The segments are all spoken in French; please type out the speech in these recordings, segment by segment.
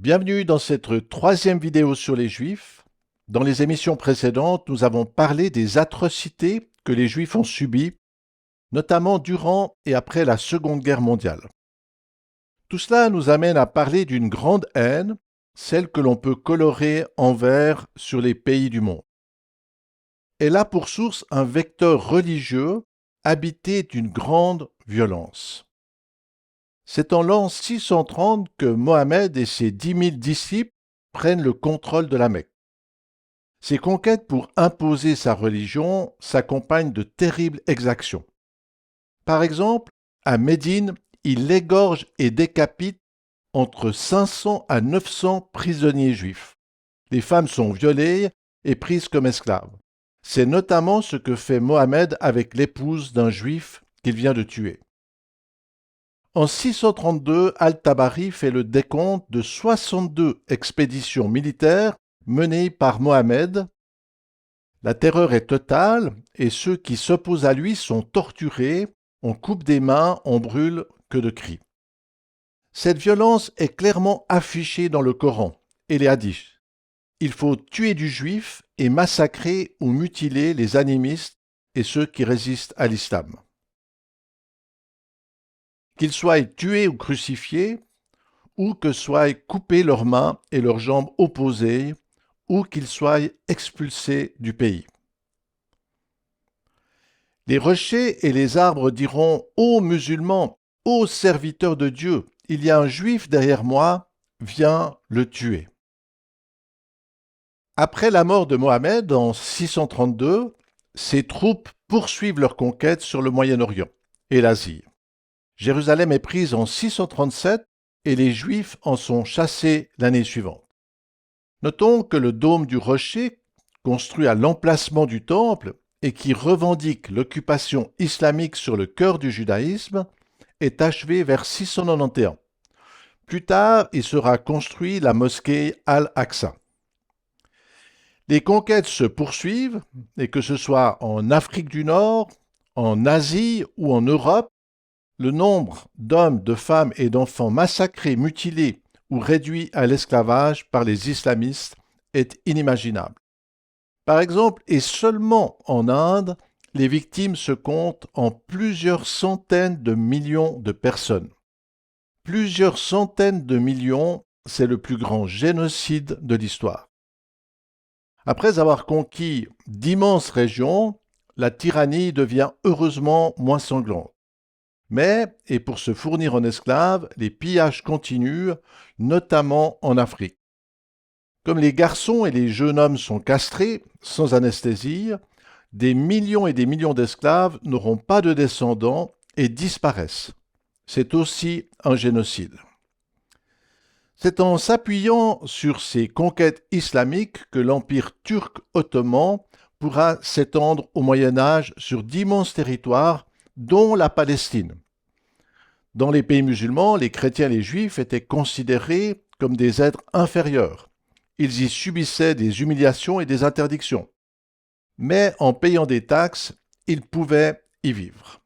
Bienvenue dans cette troisième vidéo sur les Juifs. Dans les émissions précédentes, nous avons parlé des atrocités que les Juifs ont subies, notamment durant et après la Seconde Guerre mondiale. Tout cela nous amène à parler d'une grande haine, celle que l'on peut colorer en vert sur les pays du monde. Elle a pour source un vecteur religieux habité d'une grande violence. C'est en l'an 630 que Mohammed et ses 10 000 disciples prennent le contrôle de la Mecque. Ces conquêtes pour imposer sa religion s'accompagnent de terribles exactions. Par exemple, à Médine, il égorge et décapite entre 500 à 900 prisonniers juifs. Les femmes sont violées et prises comme esclaves. C'est notamment ce que fait Mohammed avec l'épouse d'un juif qu'il vient de tuer. En 632, Al-Tabari fait le décompte de 62 expéditions militaires menées par Mohammed. La terreur est totale et ceux qui s'opposent à lui sont torturés, on coupe des mains, on brûle, que de cris. Cette violence est clairement affichée dans le Coran et les hadiths. Il faut tuer du juif et massacrer ou mutiler les animistes et ceux qui résistent à l'islam. Qu'ils soient tués ou crucifiés, ou que soient coupées leurs mains et leurs jambes opposées, ou qu'ils soient expulsés du pays. Les rochers et les arbres diront « Ô musulmans, ô serviteurs de Dieu, il y a un juif derrière moi, viens le tuer. » Après la mort de Mohammed en 632, ses troupes poursuivent leur conquête sur le Moyen-Orient et l'Asie. Jérusalem est prise en 637 et les Juifs en sont chassés l'année suivante. Notons que le dôme du rocher, construit à l'emplacement du temple et qui revendique l'occupation islamique sur le cœur du judaïsme, est achevé vers 691. Plus tard, il sera construit la mosquée Al-Aqsa. Les conquêtes se poursuivent, et que ce soit en Afrique du Nord, en Asie ou en Europe, le nombre d'hommes, de femmes et d'enfants massacrés, mutilés ou réduits à l'esclavage par les islamistes est inimaginable. Par exemple, et seulement en Inde, les victimes se comptent en plusieurs centaines de millions de personnes. Plusieurs centaines de millions, c'est le plus grand génocide de l'histoire. Après avoir conquis d'immenses régions, la tyrannie devient heureusement moins sanglante. Mais, et pour se fournir en esclaves, les pillages continuent, notamment en Afrique. Comme les garçons et les jeunes hommes sont castrés, sans anesthésie, des millions et des millions d'esclaves n'auront pas de descendants et disparaissent. C'est aussi un génocide. C'est en s'appuyant sur ces conquêtes islamiques que l'empire turc ottoman pourra s'étendre au Moyen-Âge sur d'immenses territoires, dont la Palestine. Dans les pays musulmans, les chrétiens et les juifs étaient considérés comme des êtres inférieurs. Ils y subissaient des humiliations et des interdictions. Mais en payant des taxes, ils pouvaient y vivre.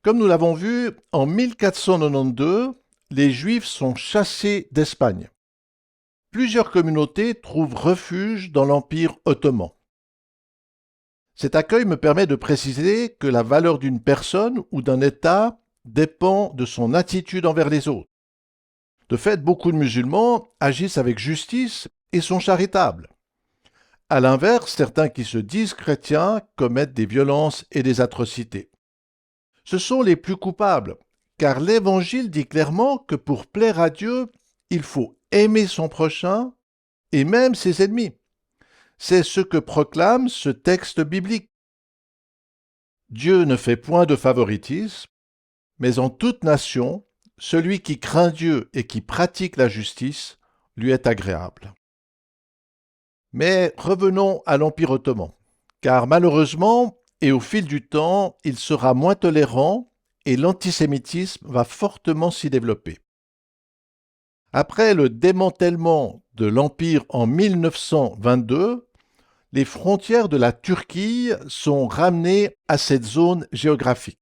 Comme nous l'avons vu, en 1492, les Juifs sont chassés d'Espagne. Plusieurs communautés trouvent refuge dans l'Empire ottoman. Cet accueil me permet de préciser que la valeur d'une personne ou d'un État dépend de son attitude envers les autres. De fait, beaucoup de musulmans agissent avec justice et sont charitables. À l'inverse, certains qui se disent chrétiens commettent des violences et des atrocités. Ce sont les plus coupables, car l'Évangile dit clairement que pour plaire à Dieu, il faut aimer son prochain et même ses ennemis. C'est ce que proclame ce texte biblique. Dieu ne fait point de favoritisme, mais en toute nation, celui qui craint Dieu et qui pratique la justice lui est agréable. Mais revenons à l'Empire ottoman, car malheureusement, et au fil du temps, il sera moins tolérant et l'antisémitisme va fortement s'y développer. Après le démantèlement de l'Empire en 1922, les frontières de la Turquie sont ramenées à cette zone géographique.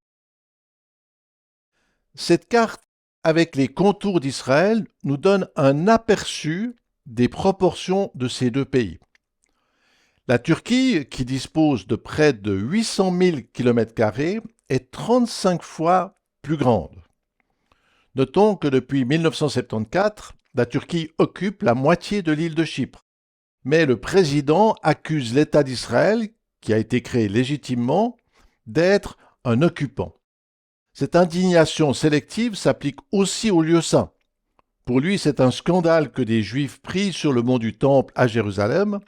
Cette carte avec les contours d'Israël, nous donne un aperçu des proportions de ces deux pays. La Turquie, qui dispose de près de 800 000 km², est 35 fois plus grande. Notons que depuis 1974, la Turquie occupe la moitié de l'île de Chypre. Mais le président accuse l'État d'Israël, qui a été créé légitimement, d'être un occupant. Cette indignation sélective s'applique aussi aux lieux saints. Pour lui, c'est un scandale que des Juifs prient sur le mont du Temple à Jérusalem,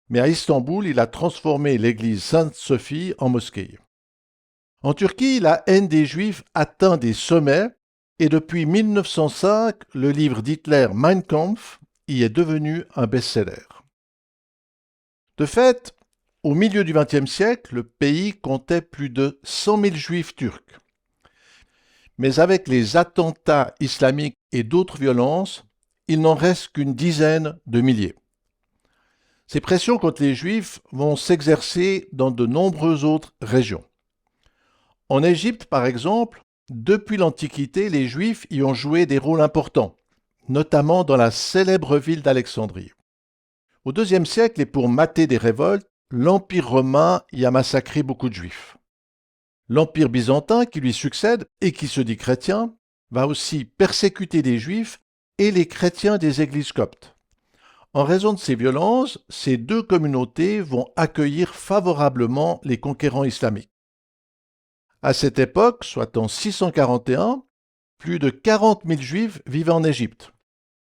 mais à Istanbul, il a transformé l'église Sainte-Sophie en mosquée. En Turquie, la haine des Juifs atteint des sommets et depuis 1905, le livre d'Hitler Mein Kampf y est devenu un best-seller. De fait, au milieu du XXe siècle, le pays comptait plus de 100 000 Juifs turcs. Mais avec les attentats islamiques et d'autres violences, il n'en reste qu'une dizaine de milliers. Ces pressions contre les Juifs vont s'exercer dans de nombreuses autres régions. En Égypte, par exemple, depuis l'Antiquité, les Juifs y ont joué des rôles importants, notamment dans la célèbre ville d'Alexandrie. Au IIe siècle, et pour mater des révoltes, l'Empire romain y a massacré beaucoup de Juifs. L'Empire byzantin, qui lui succède et qui se dit chrétien, va aussi persécuter les Juifs et les chrétiens des églises coptes. En raison de ces violences, ces deux communautés vont accueillir favorablement les conquérants islamiques. À cette époque, soit en 641, plus de 40 000 Juifs vivaient en Égypte.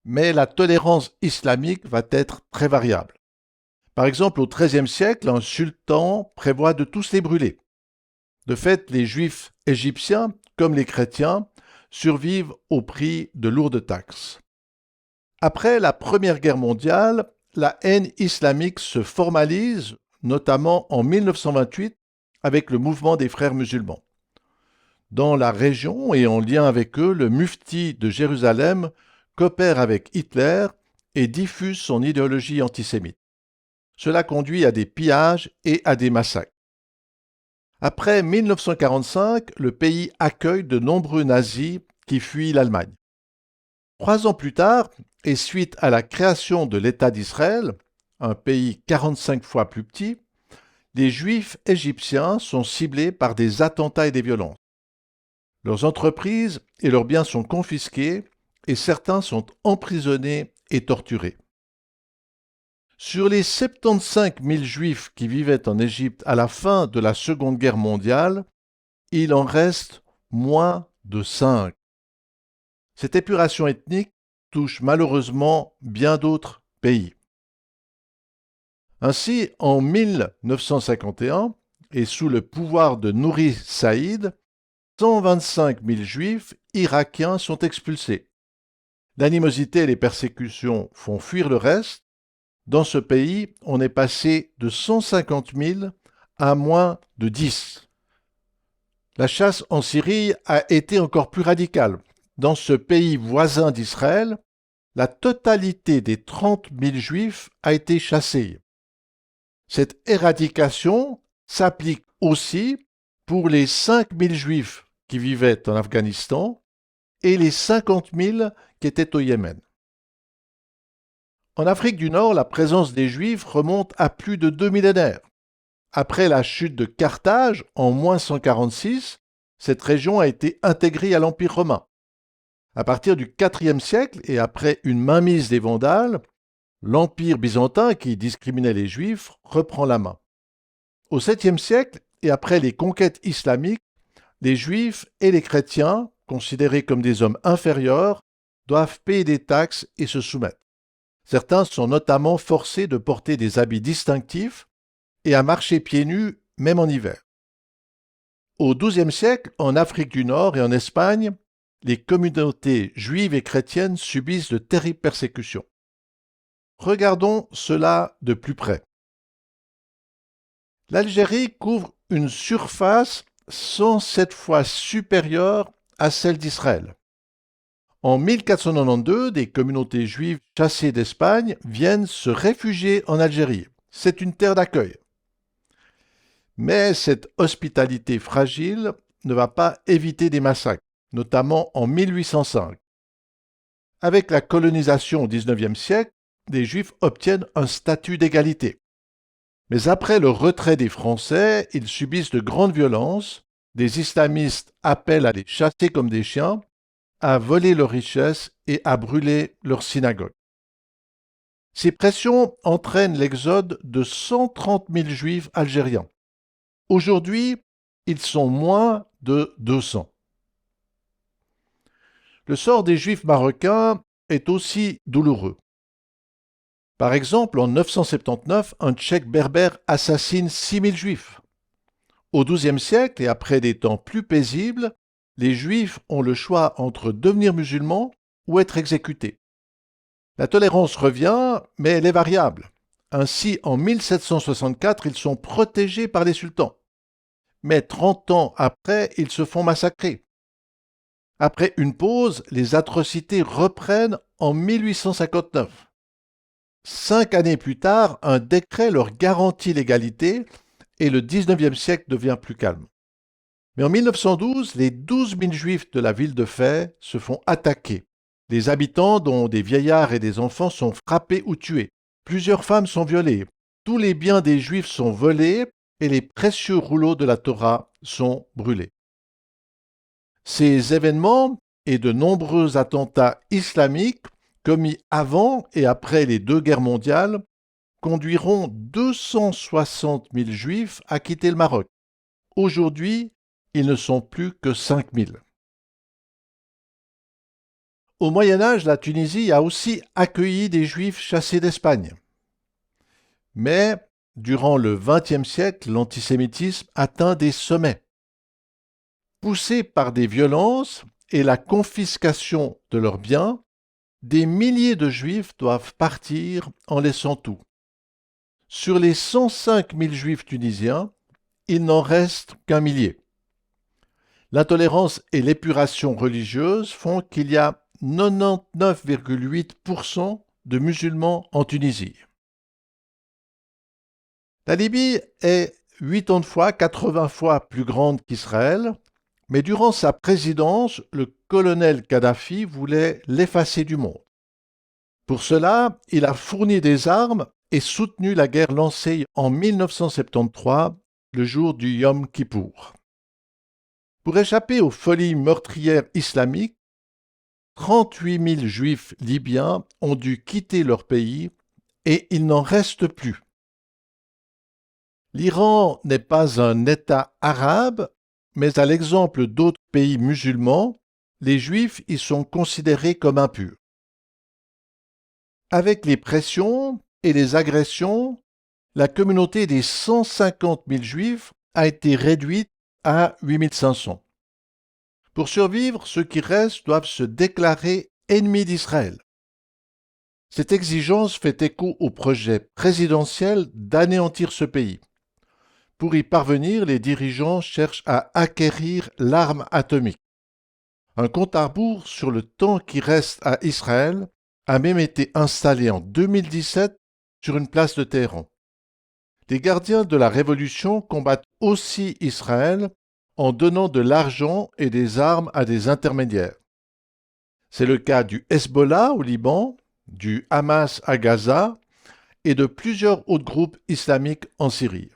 Mais la tolérance islamique va être très variable. Par exemple, au XIIIe siècle, un sultan prévoit de tous les brûler. De fait, les Juifs égyptiens, comme les chrétiens, survivent au prix de lourdes taxes. Après la Première Guerre mondiale, la haine islamique se formalise, notamment en 1928, avec le mouvement des Frères musulmans. Dans la région et en lien avec eux, le mufti de Jérusalem coopère avec Hitler et diffuse son idéologie antisémite. Cela conduit à des pillages et à des massacres. Après 1945, le pays accueille de nombreux nazis qui fuient l'Allemagne. 3 ans plus tard, et suite à la création de l'État d'Israël, un pays 45 fois plus petit, les Juifs égyptiens sont ciblés par des attentats et des violences. Leurs entreprises et leurs biens sont confisqués et certains sont emprisonnés et torturés. Sur les 75 000 Juifs qui vivaient en Égypte à la fin de la Seconde Guerre mondiale, il en reste moins de 5. Cette épuration ethnique touche malheureusement bien d'autres pays. Ainsi, en 1951, et sous le pouvoir de Nouri Saïd, 125 000 Juifs irakiens sont expulsés. L'animosité et les persécutions font fuir le reste. Dans ce pays, on est passé de 150 000 à moins de 10. La chasse en Syrie a été encore plus radicale. Dans ce pays voisin d'Israël, la totalité des 30 000 Juifs a été chassée. Cette éradication s'applique aussi pour les 5 000 Juifs qui vivaient en Afghanistan et les 50 000 qui étaient au Yémen. En Afrique du Nord, la présence des Juifs remonte à plus de 2 millénaires. Après la chute de Carthage en moins 146, cette région a été intégrée à l'Empire romain. À partir du IVe siècle et après une mainmise des Vandales, l'Empire byzantin, qui discriminait les Juifs, reprend la main. Au 7e siècle et après les conquêtes islamiques, les Juifs et les chrétiens, considérés comme des hommes inférieurs, doivent payer des taxes et se soumettre. Certains sont notamment forcés de porter des habits distinctifs et à marcher pieds nus, même en hiver. Au XIIe siècle, en Afrique du Nord et en Espagne, les communautés juives et chrétiennes subissent de terribles persécutions. Regardons cela de plus près. L'Algérie couvre une surface 107 fois supérieure à celle d'Israël. En 1492, des communautés juives chassées d'Espagne viennent se réfugier en Algérie. C'est une terre d'accueil. Mais cette hospitalité fragile ne va pas éviter des massacres. notamment en 1805. Avec la colonisation au XIXe siècle, les Juifs obtiennent un statut d'égalité. Mais après le retrait des Français, ils subissent de grandes violences, des islamistes appellent à les chasser comme des chiens, à voler leurs richesses et à brûler leurs synagogues. Ces pressions entraînent l'exode de 130 000 Juifs algériens. Aujourd'hui, ils sont moins de 200. Le sort des Juifs marocains est aussi douloureux. Par exemple, en 979, un Tchèque berbère assassine 6 000 Juifs. Au XIIe siècle et après des temps plus paisibles, les Juifs ont le choix entre devenir musulmans ou être exécutés. La tolérance revient, mais elle est variable. Ainsi, en 1764, ils sont protégés par les sultans. Mais 30 ans après, ils se font massacrer. Après une pause, les atrocités reprennent en 1859. 5 années plus tard, un décret leur garantit l'égalité et le XIXe siècle devient plus calme. Mais en 1912, les 12 000 Juifs de la ville de Fès se font attaquer. Les habitants, dont des vieillards et des enfants, sont frappés ou tués. Plusieurs femmes sont violées. Tous les biens des Juifs sont volés et les précieux rouleaux de la Torah sont brûlés. Ces événements et de nombreux attentats islamiques commis avant et après les 2 guerres mondiales conduiront 260 000 Juifs à quitter le Maroc. Aujourd'hui, ils ne sont plus que 5 000. Au Moyen Âge, la Tunisie a aussi accueilli des Juifs chassés d'Espagne. Mais, durant le XXe siècle, l'antisémitisme atteint des sommets. Poussés par des violences et la confiscation de leurs biens, des milliers de Juifs doivent partir en laissant tout. Sur les 105 000 Juifs tunisiens, il n'en reste qu'un millier. L'intolérance et l'épuration religieuse font qu'il y a 99,8% de musulmans en Tunisie. La Libye est 80 fois plus grande qu'Israël, mais durant sa présidence, le colonel Kadhafi voulait l'effacer du monde. Pour cela, il a fourni des armes et soutenu la guerre lancée en 1973, le jour du Yom Kippour. Pour échapper aux folies meurtrières islamiques, 38 000 Juifs libyens ont dû quitter leur pays et il n'en reste plus. L'Iran n'est pas un État arabe, mais à l'exemple d'autres pays musulmans, les Juifs y sont considérés comme impurs. Avec les pressions et les agressions, la communauté des 150 000 Juifs a été réduite à 8 500. Pour survivre, ceux qui restent doivent se déclarer ennemis d'Israël. Cette exigence fait écho au projet présidentiel d'anéantir ce pays. Pour y parvenir, les dirigeants cherchent à acquérir l'arme atomique. Un compte à rebours sur le temps qui reste à Israël a même été installé en 2017 sur une place de Téhéran. Les gardiens de la révolution combattent aussi Israël en donnant de l'argent et des armes à des intermédiaires. C'est le cas du Hezbollah au Liban, du Hamas à Gaza et de plusieurs autres groupes islamiques en Syrie.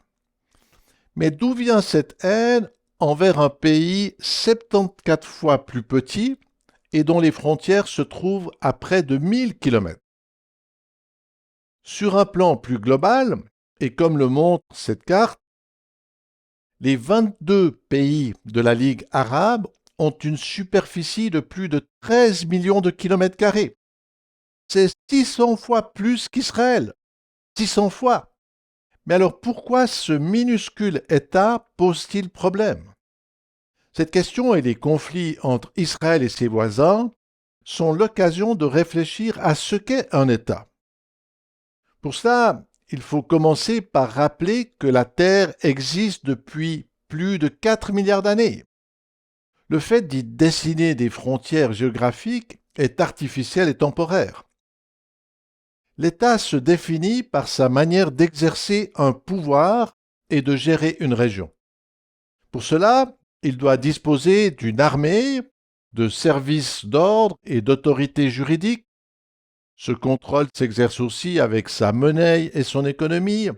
Mais d'où vient cette haine envers un pays 74 fois plus petit et dont les frontières se trouvent à près de 1000 km? Sur un plan plus global, et comme le montre cette carte, les 22 pays de la Ligue arabe ont une superficie de plus de 13 millions de kilomètres carrés. C'est 600 fois plus qu'Israël. 600 fois. Mais alors pourquoi ce minuscule État pose-t-il problème? Cette question et les conflits entre Israël et ses voisins sont l'occasion de réfléchir à ce qu'est un État. Pour cela, il faut commencer par rappeler que la Terre existe depuis plus de 4 milliards d'années. Le fait d'y dessiner des frontières géographiques est artificiel et temporaire. L'État se définit par sa manière d'exercer un pouvoir et de gérer une région. Pour cela, il doit disposer d'une armée, de services d'ordre et d'autorité juridique. Ce contrôle s'exerce aussi avec sa monnaie et son économie.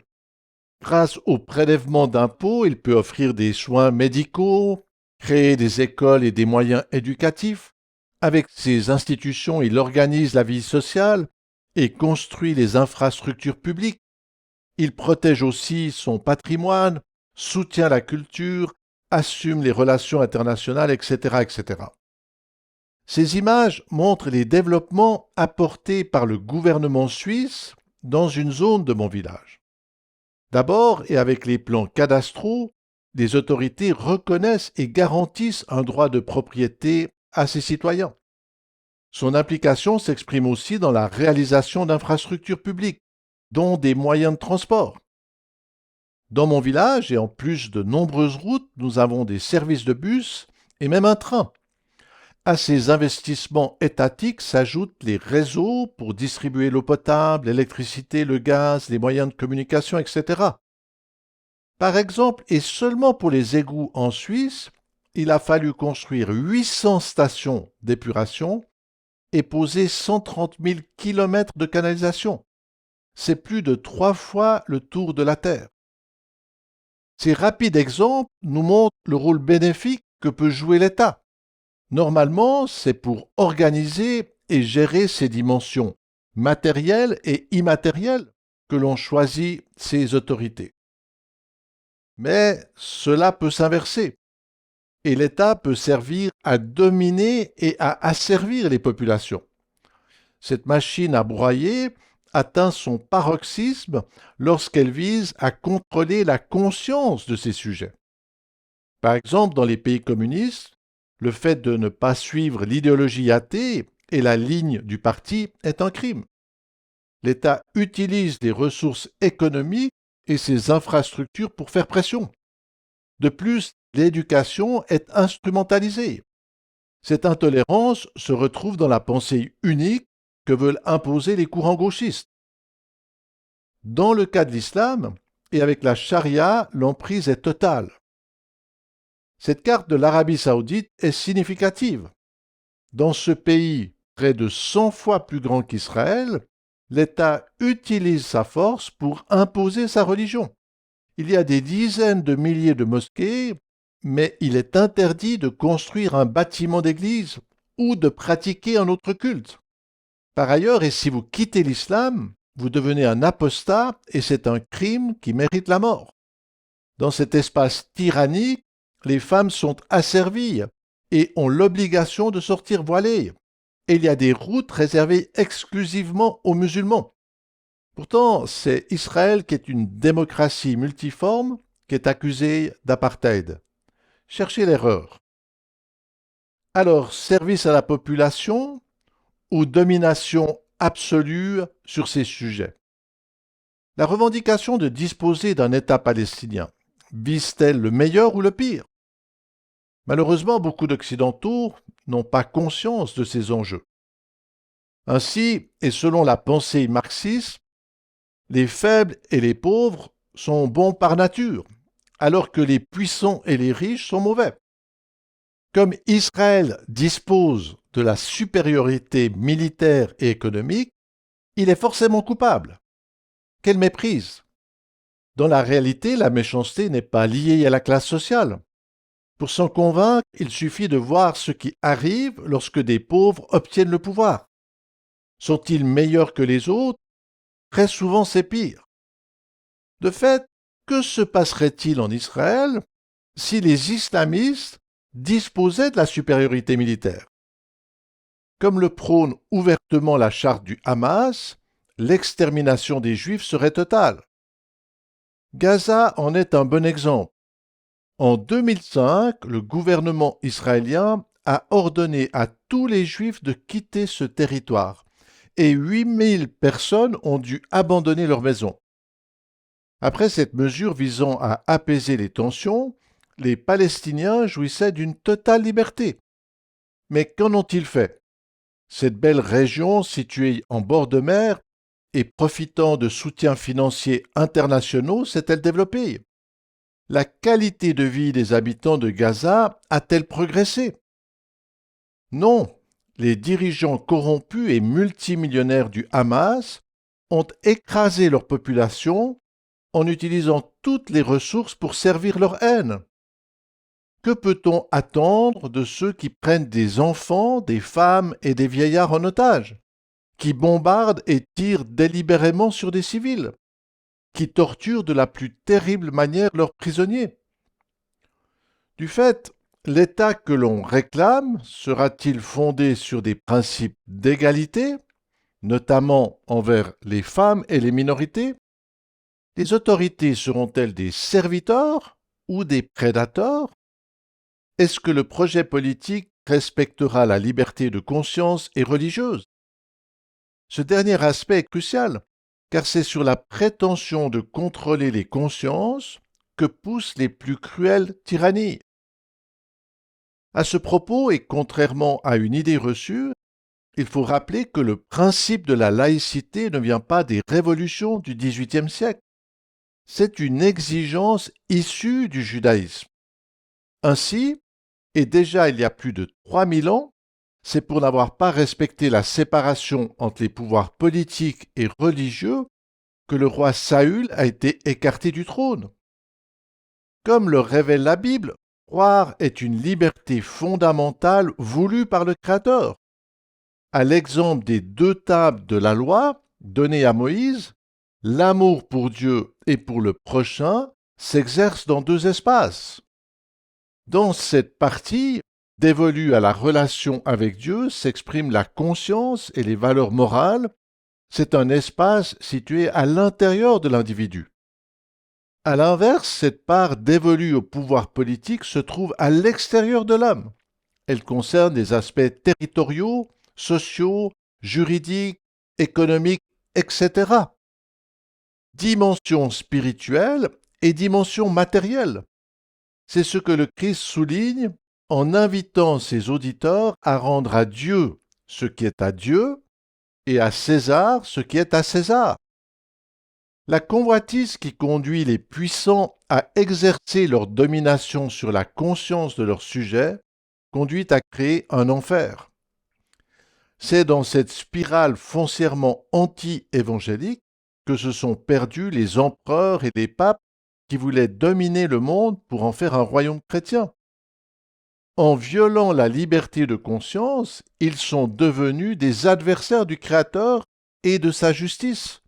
Grâce au prélèvement d'impôts, il peut offrir des soins médicaux, créer des écoles et des moyens éducatifs. Avec ses institutions, il organise la vie sociale et construit les infrastructures publiques. Il protège aussi son patrimoine, soutient la culture, assume les relations internationales, etc., etc. Ces images montrent les développements apportés par le gouvernement suisse dans une zone de mon village. D'abord, et avec les plans cadastraux, les autorités reconnaissent et garantissent un droit de propriété à ses citoyens. Son implication s'exprime aussi dans la réalisation d'infrastructures publiques, dont des moyens de transport. Dans mon village, et en plus de nombreuses routes, nous avons des services de bus et même un train. À ces investissements étatiques s'ajoutent les réseaux pour distribuer l'eau potable, l'électricité, le gaz, les moyens de communication, etc. Par exemple, et seulement pour les égouts en Suisse, il a fallu construire 800 stations d'épuration et poser 130 000 kilomètres de canalisation. C'est plus de 3 fois le tour de la Terre. Ces rapides exemples nous montrent le rôle bénéfique que peut jouer l'État. Normalement, c'est pour organiser et gérer ces dimensions matérielles et immatérielles que l'on choisit ces autorités. Mais cela peut s'inverser et l'État peut servir à dominer et à asservir les populations. Cette machine à broyer atteint son paroxysme lorsqu'elle vise à contrôler la conscience de ses sujets. Par exemple, dans les pays communistes, le fait de ne pas suivre l'idéologie athée et la ligne du parti est un crime. L'État utilise les ressources économiques et ses infrastructures pour faire pression. De plus, l'éducation est instrumentalisée. Cette intolérance se retrouve dans la pensée unique que veulent imposer les courants gauchistes. Dans le cas de l'islam, et avec la charia, l'emprise est totale. Cette carte de l'Arabie saoudite est significative. Dans ce pays, près de 100 fois plus grand qu'Israël, l'État utilise sa force pour imposer sa religion. Il y a des dizaines de milliers de mosquées, mais il est interdit de construire un bâtiment d'église ou de pratiquer un autre culte. Par ailleurs, et si vous quittez l'islam, vous devenez un apostat et c'est un crime qui mérite la mort. Dans cet espace tyrannique, les femmes sont asservies et ont l'obligation de sortir voilées. Et il y a des routes réservées exclusivement aux musulmans. Pourtant, c'est Israël qui est une démocratie multiforme qui est accusée d'apartheid. Cherchez l'erreur. Alors, service à la population ou domination absolue sur ces sujets? La revendication de disposer d'un État palestinien vise-t-elle le meilleur ou le pire? Malheureusement, beaucoup d'Occidentaux n'ont pas conscience de ces enjeux. Ainsi, et selon la pensée marxiste, les faibles et les pauvres sont bons par nature, alors que les puissants et les riches sont mauvais. Comme Israël dispose de la supériorité militaire et économique, il est forcément coupable. Quelle méprise! Dans la réalité, la méchanceté n'est pas liée à la classe sociale. Pour s'en convaincre, il suffit de voir ce qui arrive lorsque des pauvres obtiennent le pouvoir. Sont-ils meilleurs que les autres? Très souvent, c'est pire. De fait, que se passerait-il en Israël si les islamistes disposaient de la supériorité militaire? Comme le prône ouvertement la charte du Hamas, l'extermination des Juifs serait totale. Gaza en est un bon exemple. En 2005, le gouvernement israélien a ordonné à tous les Juifs de quitter ce territoire et 8000 personnes ont dû abandonner leur maison. Après cette mesure visant à apaiser les tensions, les Palestiniens jouissaient d'une totale liberté. Mais qu'en ont-ils fait? Cette belle région située en bord de mer et profitant de soutiens financiers internationaux s'est-elle développée? La qualité de vie des habitants de Gaza a-t-elle progressé? Non, les dirigeants corrompus et multimillionnaires du Hamas ont écrasé leur population en utilisant toutes les ressources pour servir leur haine. Que peut-on attendre de ceux qui prennent des enfants, des femmes et des vieillards en otage, qui bombardent et tirent délibérément sur des civils, qui torturent de la plus terrible manière leurs prisonniers? Du fait, l'État que l'on réclame sera-t-il fondé sur des principes d'égalité, notamment envers les femmes et les minorités? Les autorités seront-elles des serviteurs ou des prédateurs? Est-ce que le projet politique respectera la liberté de conscience et religieuse? Ce dernier aspect est crucial, car c'est sur la prétention de contrôler les consciences que poussent les plus cruelles tyrannies. À ce propos, et contrairement à une idée reçue, il faut rappeler que le principe de la laïcité ne vient pas des révolutions du XVIIIe siècle. C'est une exigence issue du judaïsme. Ainsi, et déjà il y a plus de 3000 ans, c'est pour n'avoir pas respecté la séparation entre les pouvoirs politiques et religieux que le roi Saül a été écarté du trône. Comme le révèle la Bible, croire est une liberté fondamentale voulue par le Créateur. À l'exemple des 2 tables de la loi données à Moïse, l'amour pour Dieu et pour le prochain s'exerce dans 2 espaces. Dans cette partie, dévolue à la relation avec Dieu, s'expriment la conscience et les valeurs morales. C'est un espace situé à l'intérieur de l'individu. À l'inverse, cette part dévolue au pouvoir politique se trouve à l'extérieur de l'homme. Elle concerne des aspects territoriaux, sociaux, juridiques, économiques, etc. Dimension spirituelle et dimension matérielle. C'est ce que le Christ souligne en invitant ses auditeurs à rendre à Dieu ce qui est à Dieu et à César ce qui est à César. La convoitise qui conduit les puissants à exercer leur domination sur la conscience de leurs sujets conduit à créer un enfer. C'est dans cette spirale foncièrement anti-évangélique que se sont perdus les empereurs et les papes qui voulaient dominer le monde pour en faire un royaume chrétien. En violant la liberté de conscience, ils sont devenus des adversaires du Créateur et de sa justice.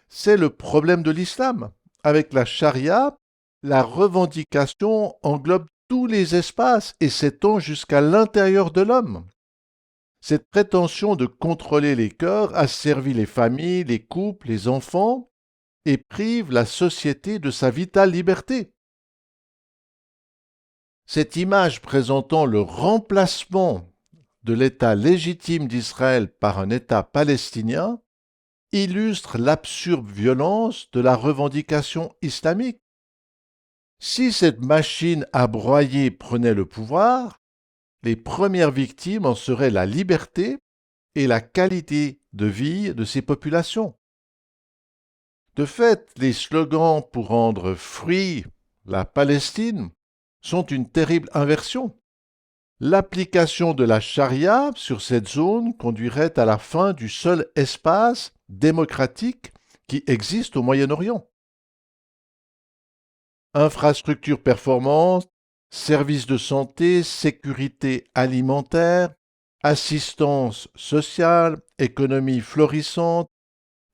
C'est le problème de l'islam. Avec la charia, la revendication englobe tous les espaces et s'étend jusqu'à l'intérieur de l'homme. Cette prétention de contrôler les cœurs asservit les familles, les couples, les enfants et prive la société de sa vitale liberté. Cette image présentant le remplacement de l'État légitime d'Israël par un État palestinien illustre l'absurde violence de la revendication islamique. Si cette machine à broyer prenait le pouvoir, les premières victimes en seraient la liberté et la qualité de vie de ces populations. De fait, les slogans pour rendre free la Palestine sont une terrible inversion. L'application de la charia sur cette zone conduirait à la fin du seul espace démocratique qui existe au Moyen-Orient. Infrastructures performantes, services de santé, sécurité alimentaire, assistance sociale, économie florissante,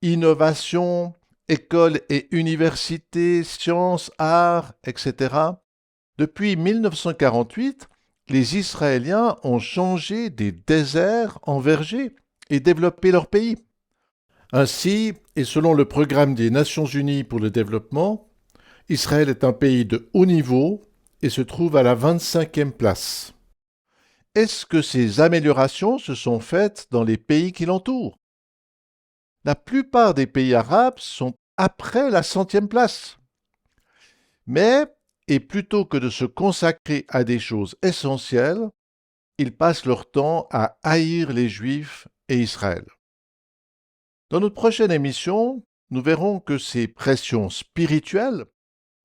innovation, écoles et universités, sciences, arts, etc. Depuis 1948, les Israéliens ont changé des déserts en vergers et développé leur pays. Ainsi, et selon le programme des Nations Unies pour le développement, Israël est un pays de haut niveau et se trouve à la 25e place. Est-ce que ces améliorations se sont faites dans les pays qui l'entourent? La plupart des pays arabes sont après la 100e place. Mais, et plutôt que de se consacrer à des choses essentielles, ils passent leur temps à haïr les Juifs et Israël. Dans notre prochaine émission, nous verrons que ces pressions spirituelles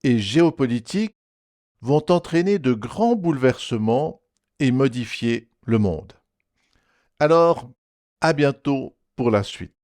et géopolitiques vont entraîner de grands bouleversements et modifier le monde. Alors, à bientôt pour la suite.